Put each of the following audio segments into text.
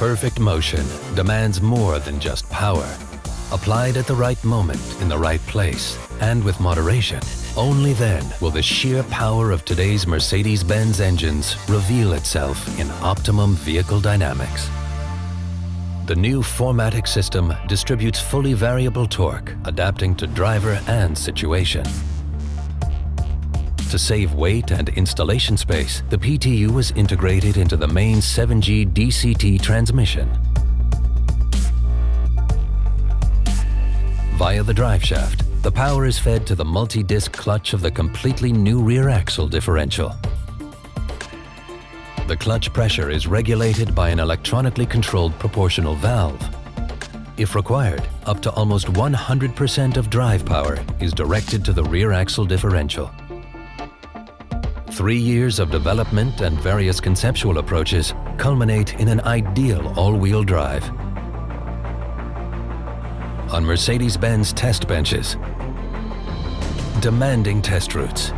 Perfect motion demands more than just power. Applied at the right moment, in the right place, and with moderation, only then will the sheer power of today's Mercedes-Benz engines reveal itself in optimum vehicle dynamics. The new 4MATIC system distributes fully variable torque, adapting to driver and situation. To save weight and installation space, the PTU was integrated into the main 7G DCT transmission. Via the driveshaft, the power is fed to the multi-disc clutch of the completely new rear axle differential. The clutch pressure is regulated by an electronically controlled proportional valve. If required, up to almost 100% of drive power is directed to the rear axle differential. 3 years of development and various conceptual approaches culminate in an ideal all-wheel drive. On Mercedes-Benz test benches, demanding test routes,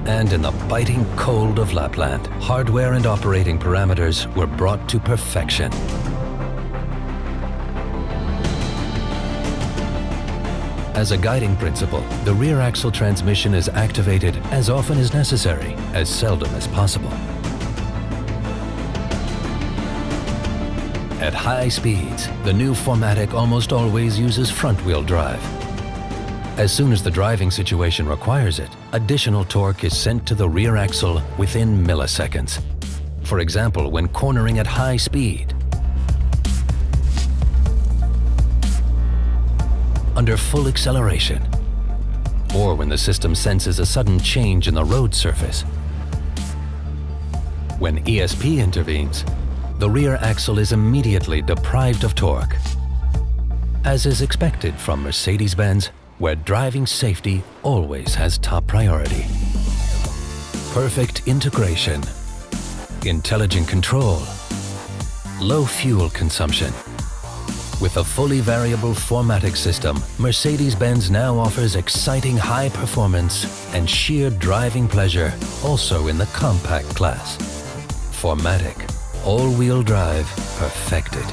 and in the biting cold of Lapland, hardware and operating parameters were brought to perfection. As a guiding principle, the rear axle transmission is activated as often as necessary, as seldom as possible. At high speeds, the new 4MATIC almost always uses front-wheel drive. As soon as the driving situation requires it, additional torque is sent to the rear axle within milliseconds. For example, when cornering at high speed, under full acceleration, or when the system senses a sudden change in the road surface. When ESP intervenes, the rear axle is immediately deprived of torque, as is expected from Mercedes-Benz, where driving safety always has top priority. Perfect integration, intelligent control, low fuel consumption. With a fully variable 4MATIC system, Mercedes-Benz now offers exciting high performance and sheer driving pleasure also in the compact class. 4MATIC, all-wheel drive perfected.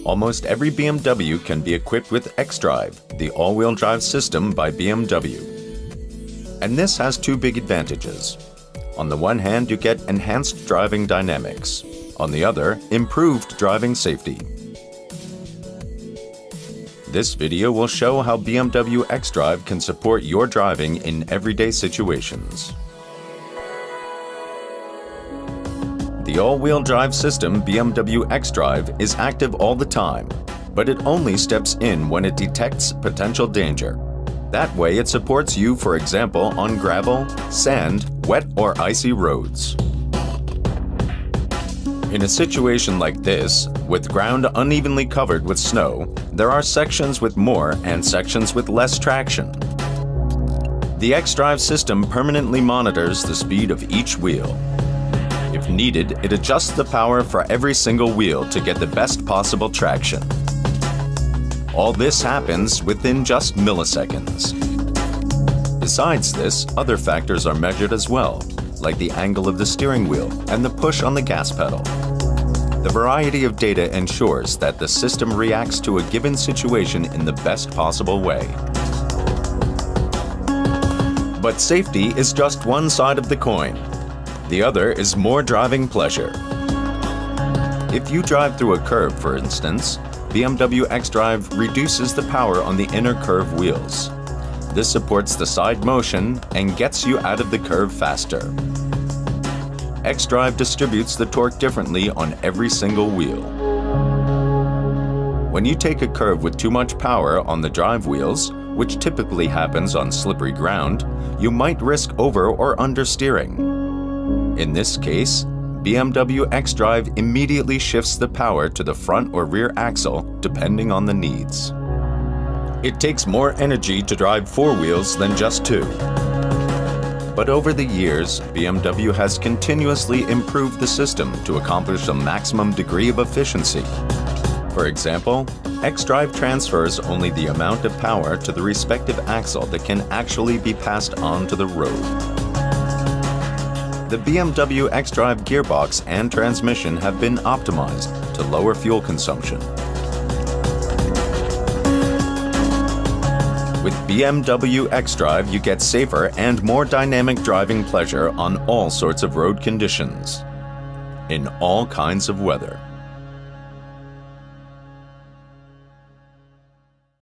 Almost every BMW can be equipped with xDrive, the all-wheel drive system by BMW. And this has two big advantages. On the one hand, you get enhanced driving dynamics. On the other, improved driving safety. This video will show how BMW xDrive can support your driving in everyday situations. The all-wheel drive system BMW xDrive is active all the time, but it only steps in when it detects potential danger. That way it supports you, for example, on gravel, sand, wet or icy roads. In a situation like this, with ground unevenly covered with snow, there are sections with more and sections with less traction. The xDrive system permanently monitors the speed of each wheel. If needed, it adjusts the power for every single wheel to get the best possible traction. All this happens within just milliseconds. Besides this, other factors are measured as well, like the angle of the steering wheel and the push on the gas pedal. The variety of data ensures that the system reacts to a given situation in the best possible way. But safety is just one side of the coin. The other is more driving pleasure. If you drive through a curve, for instance, BMW xDrive reduces the power on the inner curve wheels. This supports the side motion and gets you out of the curve faster. xDrive distributes the torque differently on every single wheel. When you take a curve with too much power on the drive wheels, which typically happens on slippery ground, you might risk over or understeering. In this case, BMW xDrive immediately shifts the power to the front or rear axle depending on the needs. It takes more energy to drive four wheels than just two. But over the years, BMW has continuously improved the system to accomplish a maximum degree of efficiency. For example, xDrive transfers only the amount of power to the respective axle that can actually be passed on to the road. The BMW xDrive gearbox and transmission have been optimized to lower fuel consumption. With BMW xDrive, you get safer and more dynamic driving pleasure on all sorts of road conditions, in all kinds of weather.